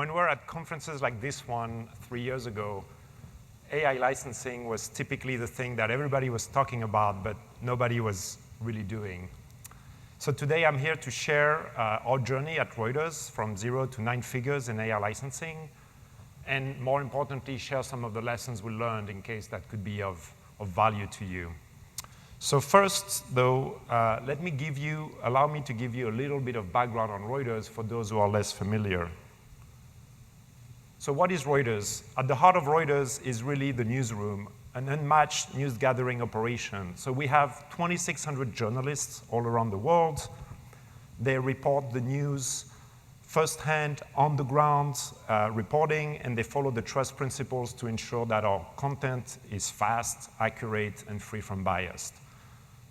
when we're at conferences like this one 3 years ago, AI licensing was typically the thing that everybody was talking about, but nobody was really doing. So today I'm here to share our journey at Reuters from 0 to 9 figures in AI licensing, and more importantly, share some of the lessons we learned in case that could be of value to you. So first, though, allow me to give you a little bit of background on Reuters for those who are less familiar. So what is Reuters? At the heart of Reuters is really the newsroom, an unmatched news gathering operation. So we have 2,600 journalists all around the world. They report the news firsthand, on the ground reporting, and they follow the trust principles to ensure that our content is fast, accurate, and free from bias.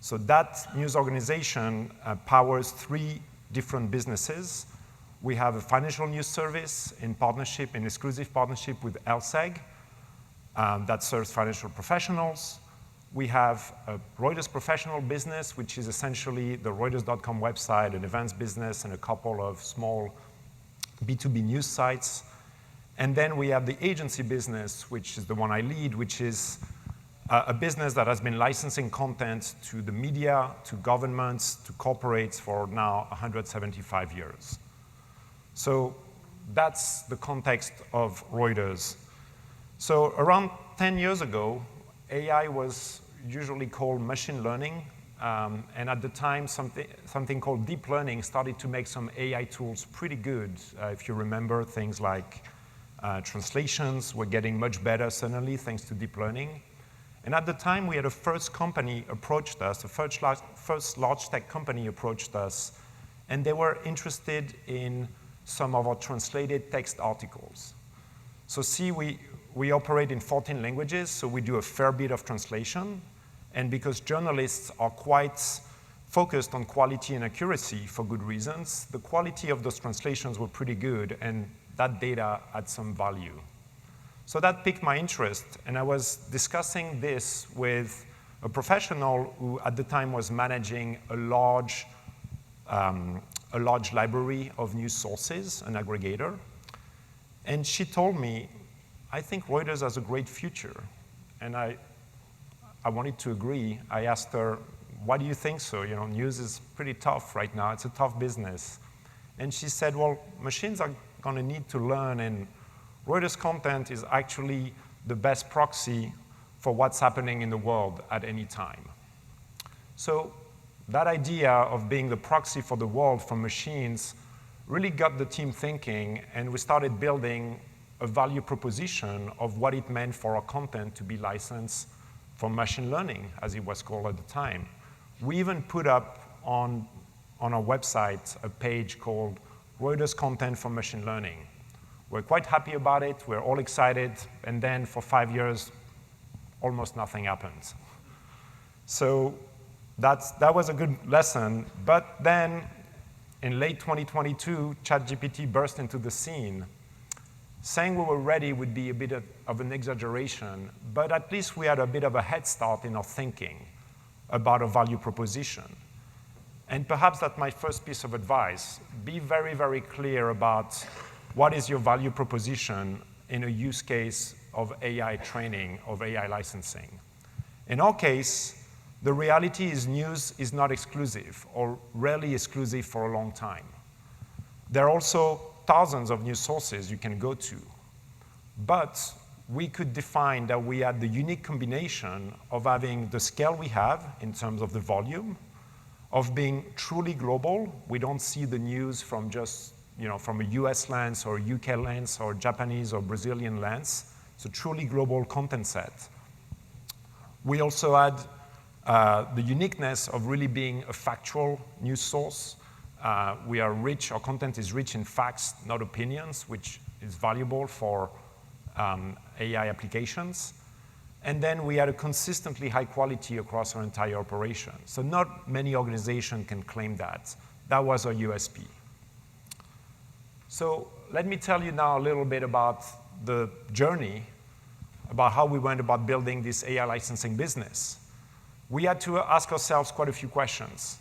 So that news organization powers 3 different businesses. We have a financial news service in exclusive partnership with LSEG that serves financial professionals. We have a Reuters professional business, which is essentially the Reuters.com website, an events business, and a couple of small B2B news sites. And then we have the agency business, which is the one I lead, which is a business that has been licensing content to the media, to governments, to corporates for now 175 years. So that's the context of Reuters. So around 10 years ago, AI was usually called machine learning. And at the time, something called deep learning started to make some AI tools pretty good. If you remember, things like translations were getting much better suddenly thanks to deep learning. And at the time, we had a first company approached us, the first large tech company approached us, and they were interested in some of our translated text articles. So see, we operate in 14 languages, so we do a fair bit of translation. And because journalists are quite focused on quality and accuracy for good reasons, the quality of those translations were pretty good, and that data had some value. So that piqued my interest, and I was discussing this with a professional who at the time was managing a large library of news sources, an aggregator. And she told me, I think Reuters has a great future. And I wanted to agree. I asked her, why do you think so? You know, news is pretty tough right now. It's a tough business. And she said, well, machines are going to need to learn, and Reuters content is actually the best proxy for what's happening in the world at any time. So that idea of being the proxy for the world from machines really got the team thinking, and we started building a value proposition of what it meant for our content to be licensed for machine learning, as it was called at the time. We even put up on our website a page called Reuters Content for Machine Learning. We're quite happy about it. We're all excited. And then for 5 years, almost nothing happened. So that was a good lesson. But then in late 2022, ChatGPT burst into the scene. Saying we were ready would be a bit of an exaggeration, but at least we had a bit of a head start in our thinking about a value proposition. And perhaps that's my first piece of advice. Be very, very clear about what is your value proposition in a use case of AI training, of AI licensing. In our case, the reality is news is not exclusive, or rarely exclusive for a long time. There are also thousands of news sources you can go to. But we could define that we had the unique combination of having the scale we have in terms of the volume, of being truly global. We don't see the news from just, from a US lens or a UK lens or Japanese or Brazilian lens. It's a truly global content set. We also had the uniqueness of really being a factual news source. We are rich, our content is rich in facts, not opinions, which is valuable for AI applications. And then we had a consistently high quality across our entire operation. So not many organizations can claim that. That was our USP. So let me tell you now a little bit about the journey, about how we went about building this AI licensing business. We had to ask ourselves quite a few questions.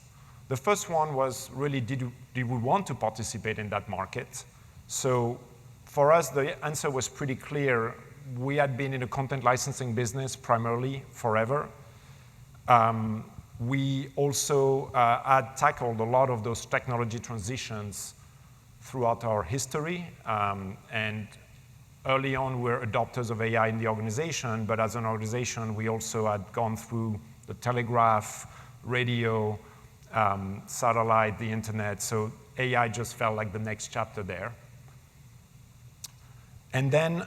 The first one was really, did we want to participate in that market? So for us, the answer was pretty clear. We had been in the content licensing business primarily forever. We also had tackled a lot of those technology transitions throughout our history. And early on, we're adopters of AI in the organization, but as an organization, we also had gone through the telegraph, radio, satellite, the internet, so AI just felt like the next chapter there. And then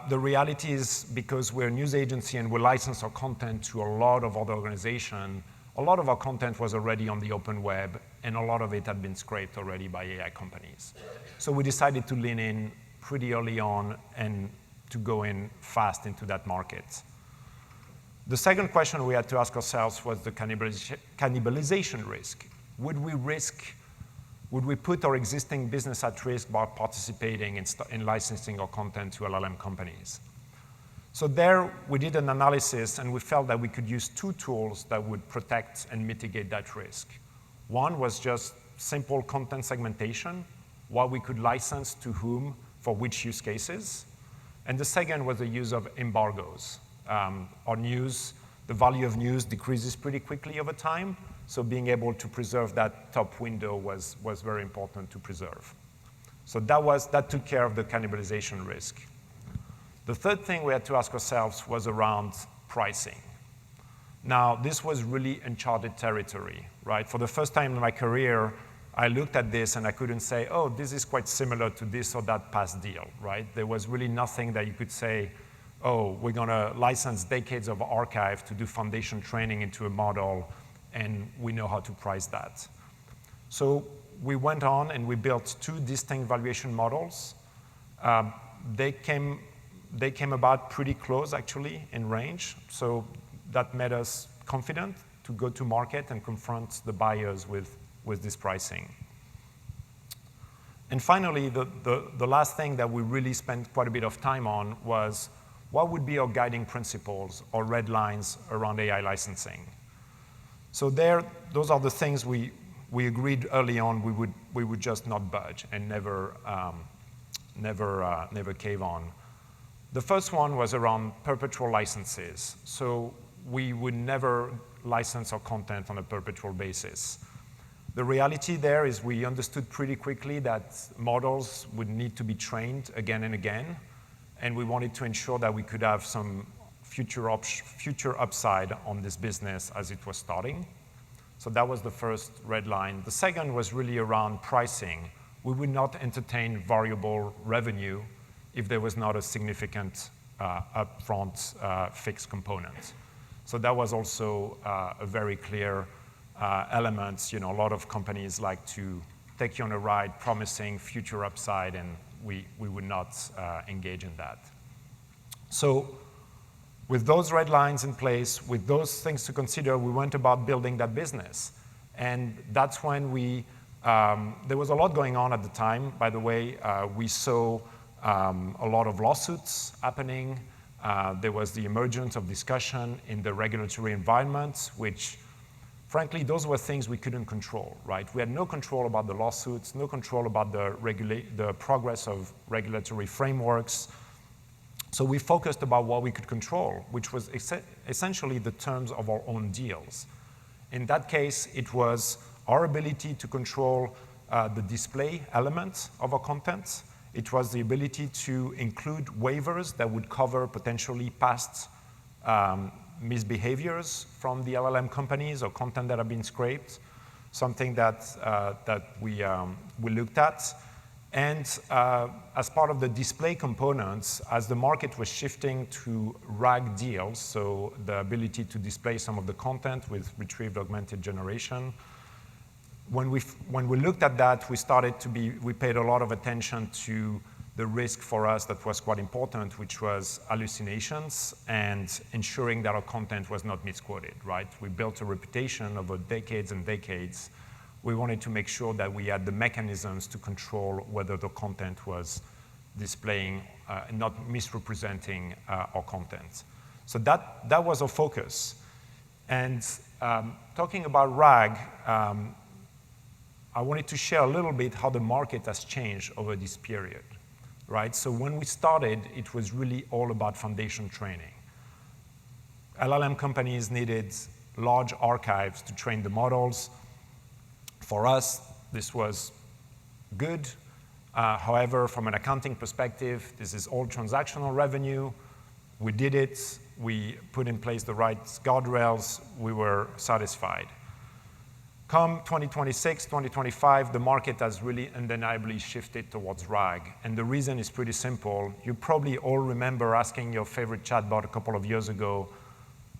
the reality is, because we're a news agency and we license our content to a lot of other organizations, a lot of our content was already on the open web, and a lot of it had been scraped already by AI companies. So we decided to lean in pretty early on and to go in fast into that market. The second question we had to ask ourselves was the cannibalization risk. Would we put our existing business at risk by participating in licensing our content to LLM companies? So there, we did an analysis, and we felt that we could use two tools that would protect and mitigate that risk. One was just simple content segmentation, what we could license to whom for which use cases. And the second was the use of embargoes. Our news, the value of news decreases pretty quickly over time, so being able to preserve that top window was very important to preserve. So that took care of the cannibalization risk. The third thing we had to ask ourselves was around pricing. Now, this was really uncharted territory, right? For the first time in my career, I looked at this and I couldn't say, oh, this is quite similar to this or that past deal, right? There was really nothing that you could say, oh, we're going to license decades of archive to do foundation training into a model, and we know how to price that. So we went on and we built two distinct valuation models. They came about pretty close, actually, in range. So that made us confident to go to market and confront the buyers with this pricing. And finally, the last thing that we really spent quite a bit of time on was what would be our guiding principles or red lines around AI licensing. So those are the things we agreed early on we would just not budge and never cave on. The first one was around perpetual licenses. So we would never license our content on a perpetual basis. The reality there is we understood pretty quickly that models would need to be trained again and again, and we wanted to ensure that we could have some future upside on this business as it was starting. So that was the first red line. The second was really around pricing. We would not entertain variable revenue if there was not a significant upfront fixed component. So that was also a very clear element. You know, a lot of companies like to take you on a ride promising future upside, and we would not engage in that. So with those red lines in place, with those things to consider, we went about building that business. And that's when there was a lot going on at the time. By the way, we saw a lot of lawsuits happening. There was the emergence of discussion in the regulatory environment, which, frankly, those were things we couldn't control, right? We had no control about the lawsuits, no control about the progress of regulatory frameworks. So we focused about what we could control, which was essentially the terms of our own deals. In that case, it was our ability to control the display elements of our content. It was the ability to include waivers that would cover potentially past misbehaviors from the LLM companies or content that have been scraped, something that we looked at. And as part of the display components, as the market was shifting to RAG deals, so the ability to display some of the content with retrieved augmented generation, when we looked at that, we paid a lot of attention to the risk for us that was quite important, which was hallucinations and ensuring that our content was not misquoted, right? We built a reputation over decades and decades. We wanted to make sure that we had the mechanisms to control whether the content was displaying, not misrepresenting our content. So that was our focus. And talking about RAG, I wanted to share a little bit how the market has changed over this period. right? So when we started, it was really all about foundation training. LLM companies needed large archives to train the models. For us, this was good. However, from an accounting perspective, this is all transactional revenue. We did it. We put in place the right guardrails. We were satisfied. Come 2026, 2025, the market has really undeniably shifted towards RAG. And the reason is pretty simple. You probably all remember asking your favorite chatbot a couple of years ago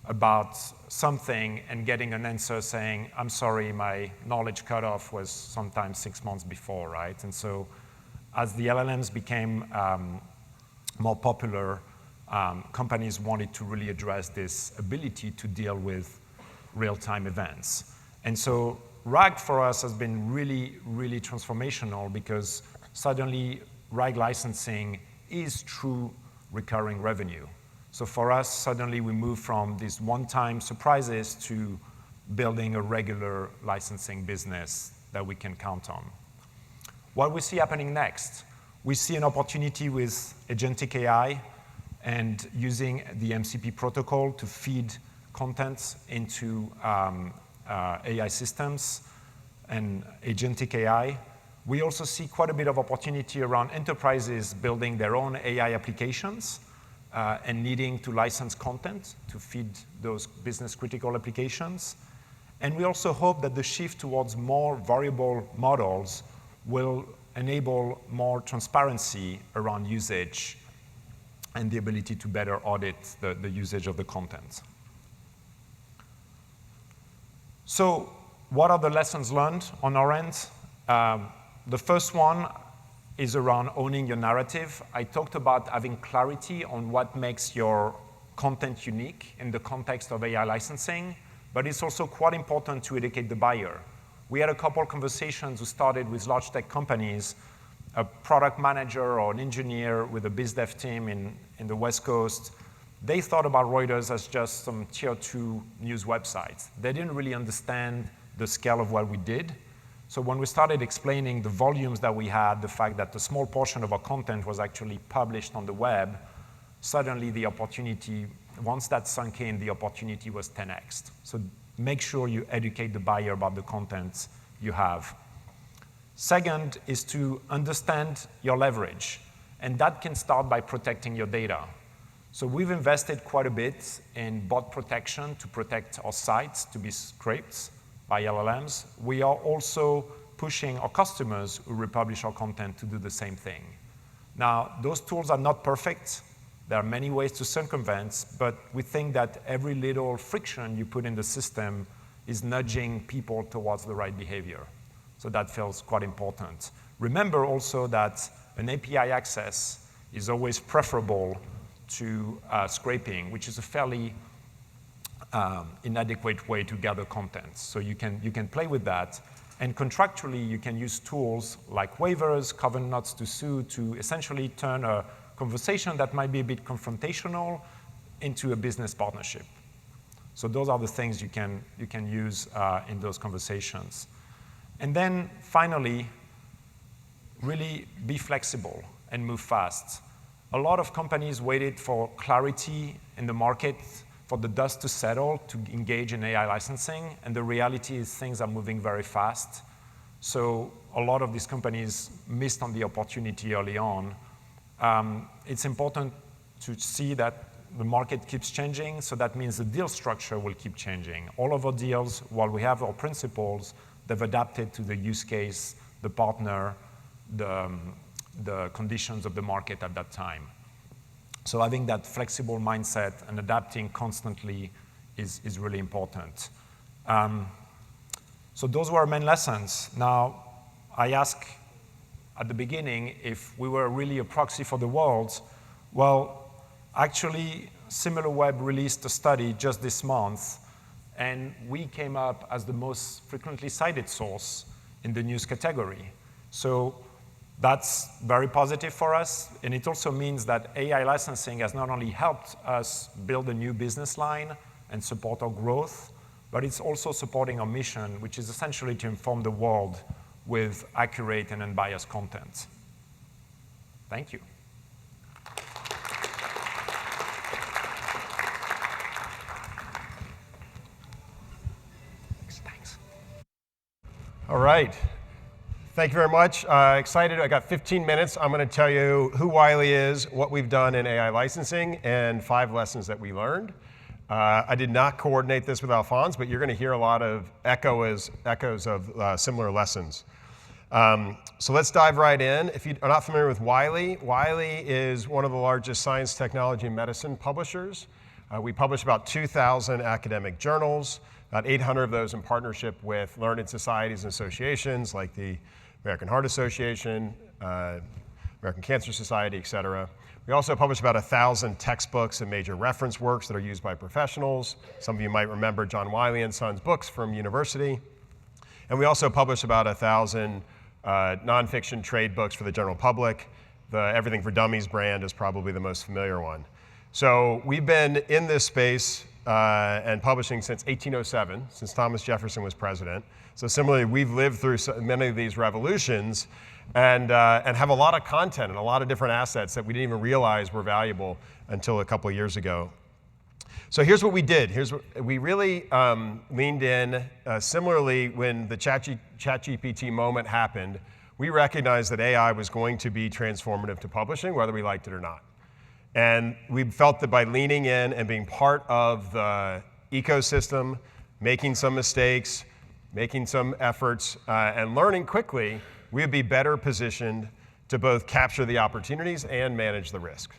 about something and getting an answer saying, I'm sorry, my knowledge cutoff was sometime 6 months before, right? And so as the LLMs became more popular, companies wanted to really address this ability to deal with real-time events. And so RAG for us has been really, really transformational because suddenly RAG licensing is true recurring revenue. So for us, suddenly we move from these one-time surprises to building a regular licensing business that we can count on. What we see happening next, we see an opportunity with agentic AI and using the MCP protocol to feed content into AI systems and agentic AI. We also see quite a bit of opportunity around enterprises building their own AI applications and needing to license content to feed those business-critical applications. And we also hope that the shift towards more variable models will enable more transparency around usage and the ability to better audit the usage of the content. So what are the lessons learned on our end? The first one is around owning your narrative. I talked about having clarity on what makes your content unique in the context of AI licensing, but it's also quite important to educate the buyer. We had a couple of conversations we started with large tech companies, a product manager or an engineer with a biz dev team in the West Coast. They thought about Reuters as just some tier 2 news websites. They didn't really understand the scale of what we did. So when we started explaining the volumes that we had, the fact that a small portion of our content was actually published on the web, suddenly the opportunity, once that sunk in, the opportunity was 10x. So make sure you educate the buyer about the content you have. Second is to understand your leverage. And that can start by protecting your data. So we've invested quite a bit in bot protection to protect our sites to be scraped by LLMs. We are also pushing our customers who republish our content to do the same thing. Now, those tools are not perfect. There are many ways to circumvent, but we think that every little friction you put in the system is nudging people towards the right behavior. So that feels quite important. Remember also that an API access is always preferable to scraping, which is a fairly inadequate way to gather content. So you can play with that. And contractually, you can use tools like waivers, covenant not to sue, to essentially turn a conversation that might be a bit confrontational into a business partnership. So those are the things you can use in those conversations. And then finally, really be flexible and move fast. A lot of companies waited for clarity in the market, for the dust to settle, to engage in AI licensing, and the reality is things are moving very fast. So a lot of these companies missed on the opportunity early on. It's important to see that the market keeps changing, so that means the deal structure will keep changing. All of our deals, while we have our principles, they've adapted to the use case, the partner, the conditions of the market at that time. So having that flexible mindset and adapting constantly is really important. So those were our main lessons. Now, I asked at the beginning if we were really a proxy for the world. Well, actually, SimilarWeb released a study just this month, and we came up as the most frequently cited source in the news category. So that's very positive for us, and it also means that AI licensing has not only helped us build a new business line and support our growth, but it's also supporting our mission, which is essentially to inform the world with accurate and unbiased content. Thank you. All right. Thank you very much. Excited. I got 15 minutes. I'm going to tell you who Wiley is, what we've done in AI licensing, and 5 lessons that we learned. I did not coordinate this with Alphonse, but you're going to hear a lot of echoes of similar lessons. So let's dive right in. If you are not familiar with Wiley, Wiley is one of the largest science, technology, and medicine publishers. We publish about 2,000 academic journals, about 800 of those in partnership with learned societies and associations like the American Heart Association, American Cancer Society, et cetera. We also publish about 1,000 textbooks and major reference works that are used by professionals. Some of you might remember John Wiley and Sons books from university. And we also publish about 1,000 nonfiction trade books for the general public. The Everything for Dummies brand is probably the most familiar one. So we've been in this space and publishing since 1807, since Thomas Jefferson was president. So similarly, we've lived through many of these revolutions and have a lot of content and a lot of different assets that we didn't even realize were valuable until a couple of years ago. So here's what we did. We really leaned in. Similarly, when the ChatGPT moment happened, we recognized that AI was going to be transformative to publishing, whether we liked it or not. And we felt that by leaning in and being part of the ecosystem, making some mistakes, making some efforts, and learning quickly, we would be better positioned to both capture the opportunities and manage the risk.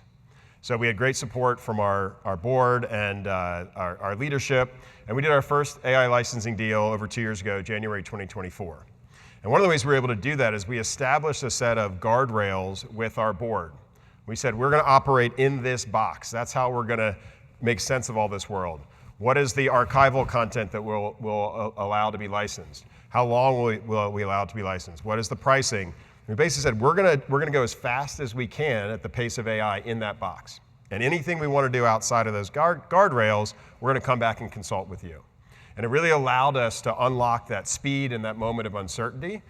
So we had great support from our board and our leadership, and we did our first AI licensing deal over 2 years ago, January 2024. And one of the ways we were able to do that is we established a set of guardrails with our board. We said, we're going to operate in this box. That's how we're going to make sense of all this world. What is the archival content that we'll allow to be licensed? How long will we allow it to be licensed? What is the pricing? We basically said, we're going to go as fast as we can at the pace of AI in that box. And anything we want to do outside of those guardrails, we're going to come back and consult with you. And it really allowed us to unlock that speed and that moment of uncertainty.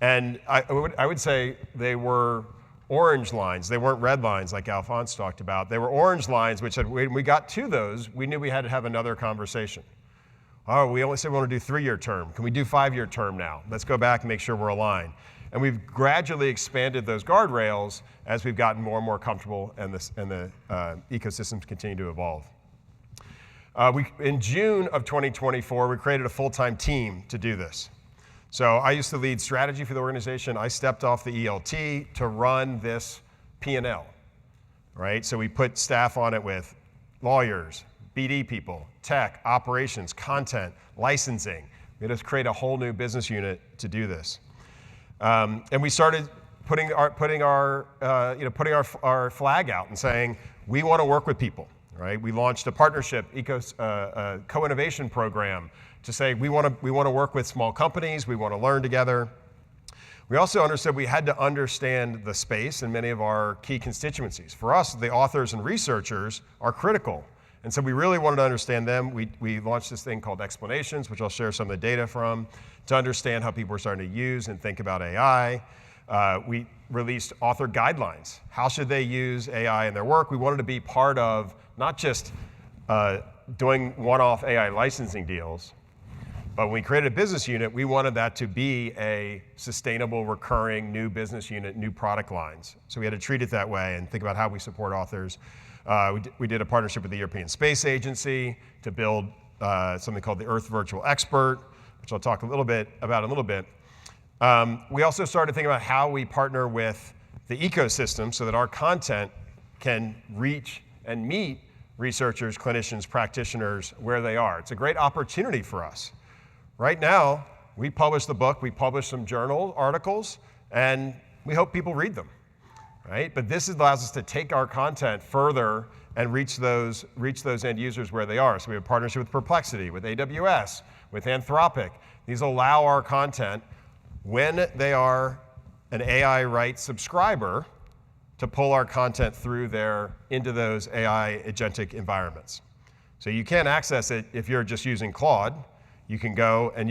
And I would say they were orange lines. They weren't red lines like Alphonse talked about. They were orange lines, which when we got to those, we knew we had to have another conversation. Oh, we only said we want to do 3-year term. Can we do 5-year term now? Let's go back and make sure we're aligned. And we've gradually expanded those guardrails as we've gotten more and more comfortable and the ecosystems continue to evolve. In June of 2024, we created a full-time team to do this. So I used to lead strategy for the organization. I stepped off the ELT to run this P&L, right? So we put staff on it with lawyers, BD people, tech, operations, content, licensing. We had to create a whole new business unit to do this. And we started putting our flag out and saying, we want to work with people, right? We launched a partnership, co-innovation program to say we want to work with small companies, we want to learn together. We also understood we had to understand the space and many of our key constituencies. For us, the authors and researchers are critical. And so we really wanted to understand them. We launched this thing called Explanations, which I'll share some of the data from, to understand how people are starting to use and think about AI. We released author guidelines. How should they use AI in their work? We wanted to be part of not just doing one-off AI licensing deals, but when we created a business unit, we wanted that to be a sustainable, recurring, new business unit, new product lines. So we had to treat it that way and think about how we support authors. We did a partnership with the European Space Agency to build something called the Earth Virtual Expert, which I'll talk a little bit about in a little bit. We also started thinking about how we partner with the ecosystem so that our content can reach and meet researchers, clinicians, practitioners where they are. It's a great opportunity for us. Right now, we publish the book, we publish some journal articles, and we hope people read them, right? But this allows us to take our content further and reach those end users where they are. So we have a partnership with Perplexity, with AWS, with Anthropic. These allow our content, when they are an AI rights subscriber, to pull our content through into those AI agentic environments. So you can't access it if you're just using Claude. You can go and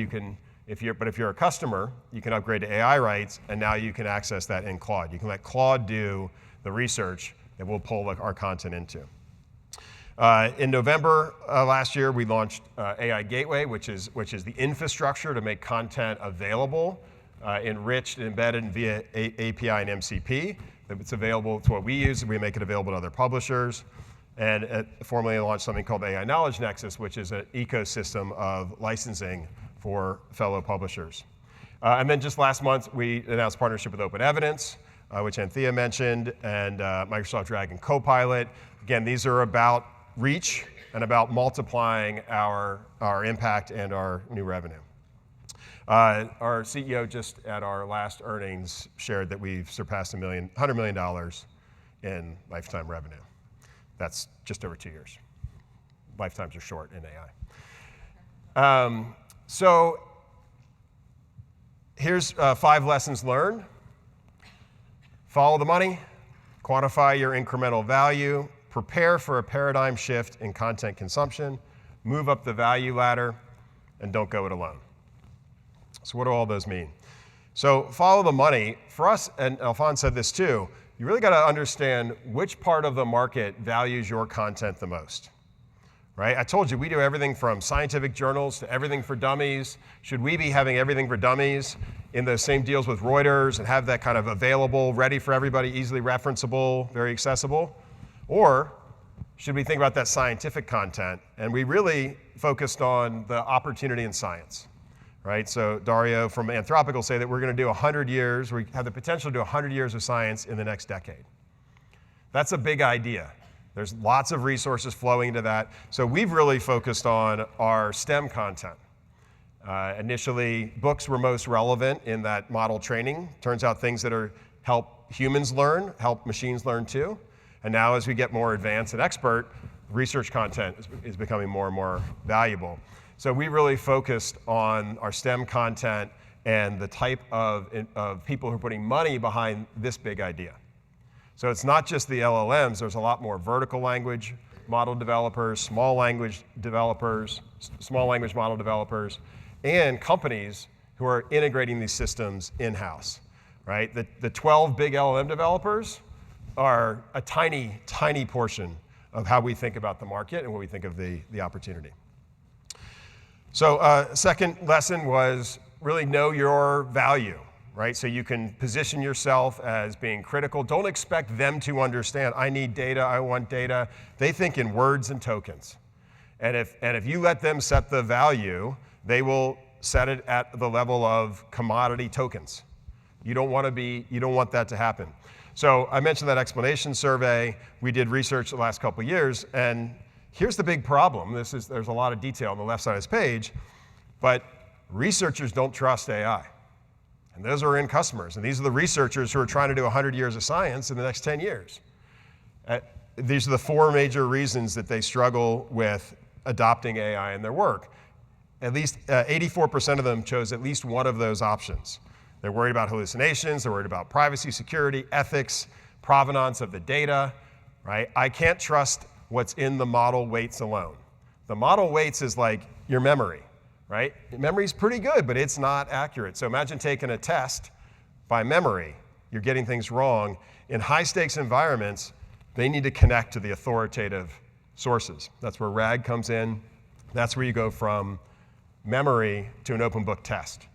if you're a customer, you can upgrade to AI rights, and now you can access that in Claude. You can let Claude do the research that we'll pull our content into. In November last year, we launched AI Gateway, which is the infrastructure to make content available, enriched and embedded via API and MCP. It's available. It's what we use. We make it available to other publishers. And formally launched something called AI Knowledge Nexus, which is an ecosystem of licensing for fellow publishers. And then just last month, we announced partnership with Open Evidence, which Anthea mentioned, and Microsoft Dragon Copilot. Again, these are about reach and about multiplying our impact and our new revenue. Our CEO just at our last earnings shared that we've surpassed $100 million in lifetime revenue. That's just over 2 years. Lifetimes are short in AI. So here's 5 lessons learned. Follow the money, quantify your incremental value, prepare for a paradigm shift in content consumption, move up the value ladder, and don't go it alone. So what do all those mean? So follow the money. For us, and Alphonse said this too, you really got to understand which part of the market values your content the most. Right? I told you we do everything from scientific journals to everything for dummies. Should we be having everything for dummies in those same deals with Reuters and have that kind of available, ready for everybody, easily referenceable, very accessible? Or should we think about that scientific content? And we really focused on the opportunity in science. Right? So Dario from Anthropic will say that we're going to do 100 years, we have the potential to do 100 years of science in the next decade. That's a big idea. There's lots of resources flowing into that. So we've really focused on our STEM content. Initially, books were most relevant in that model training. Turns out things that help humans learn, help machines learn too. And now as we get more advanced and expert, research content is becoming more and more valuable. So we really focused on our STEM content and the type of people who are putting money behind this big idea. So it's not just the LLMs, there's a lot more vertical language model developers, small language model developers, and companies who are integrating these systems in-house, right? The 12 big LLM developers are a tiny, tiny portion of how we think about the market and what we think of the opportunity. So second lesson was really know your value. Right? So you can position yourself as being critical. Don't expect them to understand, I need data, I want data. They think in words and tokens. And if you let them set the value, they will set it at the level of commodity tokens. You don't want that to happen. So I mentioned that explanation survey. We did research the last couple of years, and here's the big problem. There's a lot of detail on the left side of this page, but researchers don't trust AI. And those are end customers. And these are the researchers who are trying to do 100 years of science in the next 10 years. These are the 4 major reasons that they struggle with adopting AI in their work. At least 84% of them chose at least one of those options. They're worried about hallucinations. They're worried about privacy, security, ethics, provenance of the data. Right? I can't trust what's in the model weights alone. The model weights is like your memory. Right? Memory's pretty good, but it's not accurate. So imagine taking a test by memory. You're getting things wrong. In high-stakes environments, they need to connect to the authoritative sources. That's where RAG comes in. That's where you go from memory to an open book test.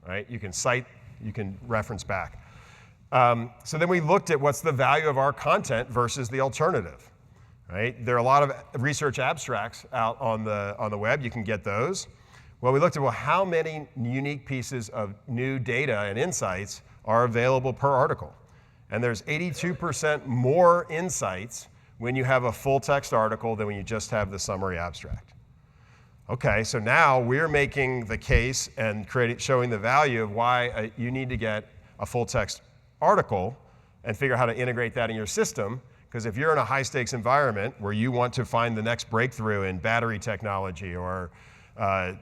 Right? You can cite, you can reference back. So then we looked at what's the value of our content versus the alternative. Right? There are a lot of research abstracts out on the web. You can get those. Well, we looked at how many unique pieces of new data and insights are available per article. And there's 82% more insights when you have a full text article than when you just have the summary abstract. Okay, so now we're making the case and showing the value of why you need to get a full text article and figure out how to integrate that in your system. Because if you're in a high stakes environment where you want to find the next breakthrough in battery technology or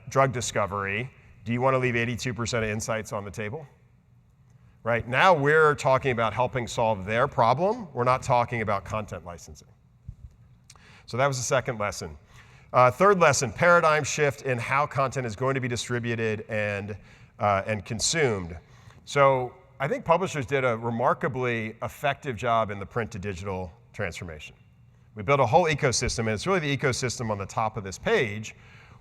drug discovery, do you want to leave 82% of insights on the table? Right? Now we're talking about helping solve their problem. We're not talking about content licensing. So that was the second lesson. Third lesson, paradigm shift in how content is going to be distributed and consumed. So I think publishers did a remarkably effective job in the print to digital transformation. We built a whole ecosystem, and it's really the ecosystem on the top of this page,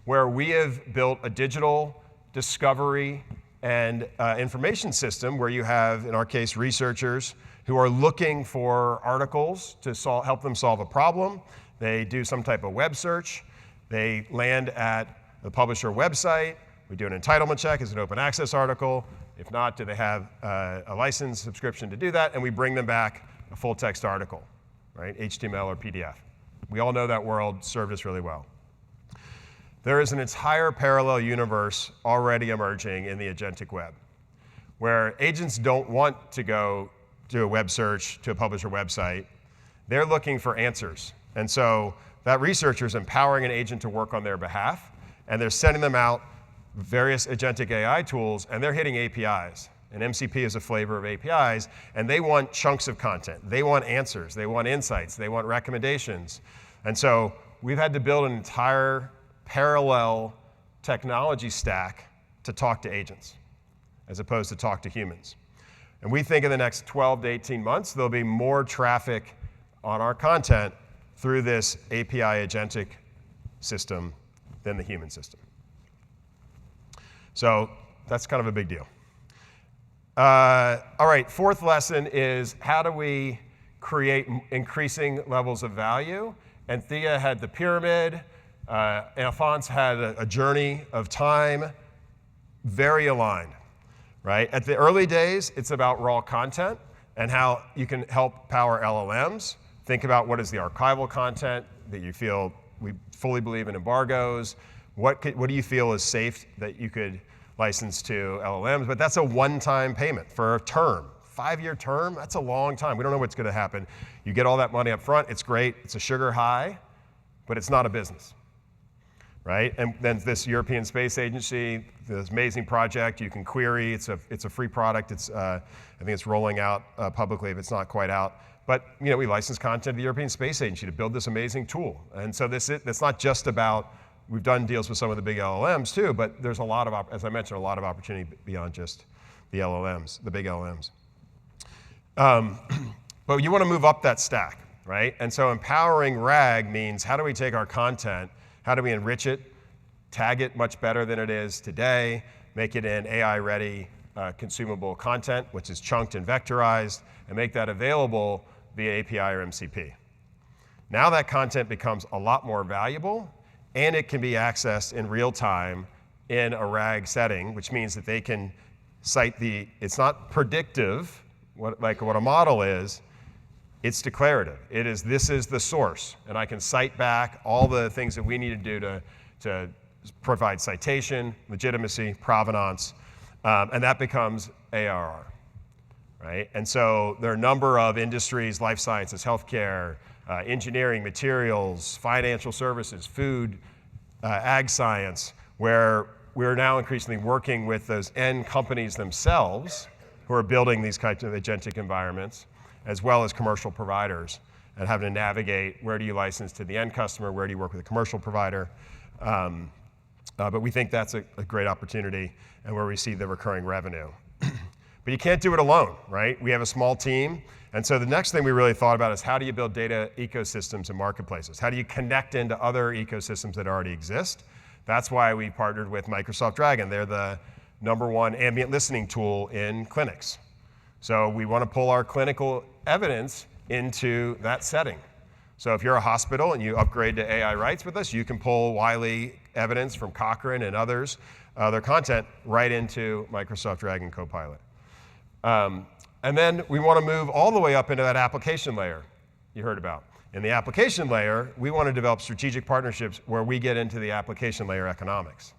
where we have built a digital discovery and information system where you have, in our case, researchers who are looking for articles to help them solve a problem. They do some type of web search. They land at the publisher website. We do an entitlement check. Is it an open access article? If not, do they have a license subscription to do that? And we bring them back a full text article, right? HTML or PDF. We all know that world served us really well. There is an entire parallel universe already emerging in the agentic web, where agents don't want to go do a web search to a publisher website. They're looking for answers. And so that researcher is empowering an agent to work on their behalf, and they're sending them out various agentic AI tools, and they're hitting APIs. And MCP is a flavor of APIs, and they want chunks of content. They want answers. They want insights. They want recommendations. And so we've had to build an entire parallel technology stack to talk to agents, as opposed to talk to humans. And we think in the next 12 to 18 months, there'll be more traffic on our content through this API agentic system than the human system. So that's kind of a big deal. All right, fourth lesson is how do we create increasing levels of value? And Thea had the pyramid. Alphonse had a journey of time, very aligned, right? At the early days, it's about raw content and how you can help power LLMs. Think about what is the archival content that you feel, we fully believe in embargoes. What do you feel is safe that you could license to LLMs? But that's a one-time payment for a term. 5-year term, that's a long time. We don't know what's going to happen. You get all that money up front, it's great, it's a sugar high, but it's not a business, right? And then this European Space Agency, this amazing project, you can query, it's a free product, I think it's rolling out publicly if it's not quite out. But we license content to the European Space Agency to build this amazing tool. And so it's not just about, we've done deals with some of the big LLMs too, but there's a lot of, as I mentioned, a lot of opportunity beyond just the LLMs, the big LLMs. But you want to move up that stack, right? And so empowering RAG means how do we take our content, how do we enrich it, tag it much better than it is today, make it in AI-ready consumable content, which is chunked and vectorized, and make that available via API or MCP. Now that content becomes a lot more valuable, and it can be accessed in real time in a RAG setting, which means that they can cite it's not predictive, like what a model is, it's declarative. This is the source, and I can cite back all the things that we need to do to provide citation, legitimacy, provenance, and that becomes ARR, right? And so there are a number of industries, life sciences, healthcare, engineering, materials, financial services, food, ag science, where we're now increasingly working with those end companies themselves who are building these kinds of agentic environments, as well as commercial providers, and having to navigate where do you license to the end customer, where do you work with a commercial provider. But we think that's a great opportunity and where we see the recurring revenue. But you can't do it alone, right? We have a small team. And so the next thing we really thought about is how do you build data ecosystems and marketplaces? How do you connect into other ecosystems that already exist? That's why we partnered with Microsoft Dragon. They're the #1 ambient listening tool in clinics. So we want to pull our clinical evidence into that setting. So if you're a hospital and you upgrade to AI rights with us, you can pull Wiley evidence from Cochrane and others, their content, right into Microsoft Dragon Copilot. And then we want to move all the way up into that application layer you heard about. In the application layer, we want to develop strategic partnerships where we get into the application layer economics,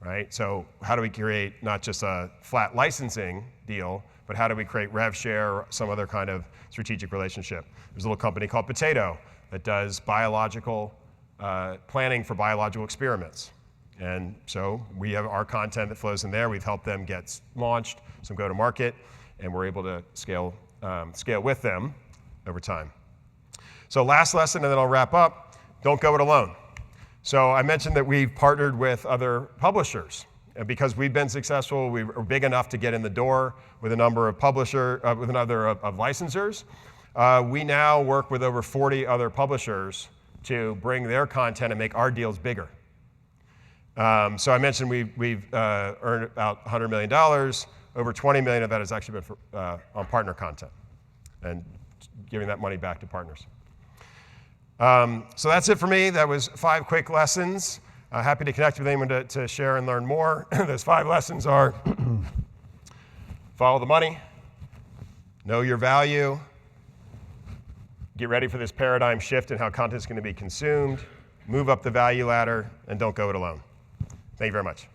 right? So how do we create not just a flat licensing deal, but how do we create rev share or some other kind of strategic relationship? There's a little company called Potato that does biological planning for biological experiments. And so we have our content that flows in there. We've helped them get launched, some go to market, and we're able to scale with them over time. So last lesson, and then I'll wrap up, don't go it alone. So I mentioned that we've partnered with other publishers. And because we've been successful, we were big enough to get in the door with a number of licensors. We now work with over 40 other publishers to bring their content and make our deals bigger. So I mentioned we've earned about $100 million. Over 20 million of that has actually been on partner content and giving that money back to partners. So that's it for me. That was 5 quick lessons. Happy to connect with anyone to share and learn more. Those 5 lessons are follow the money, know your value, get ready for this paradigm shift in how content is going to be consumed, move up the value ladder, and don't go it alone. Thank you very much.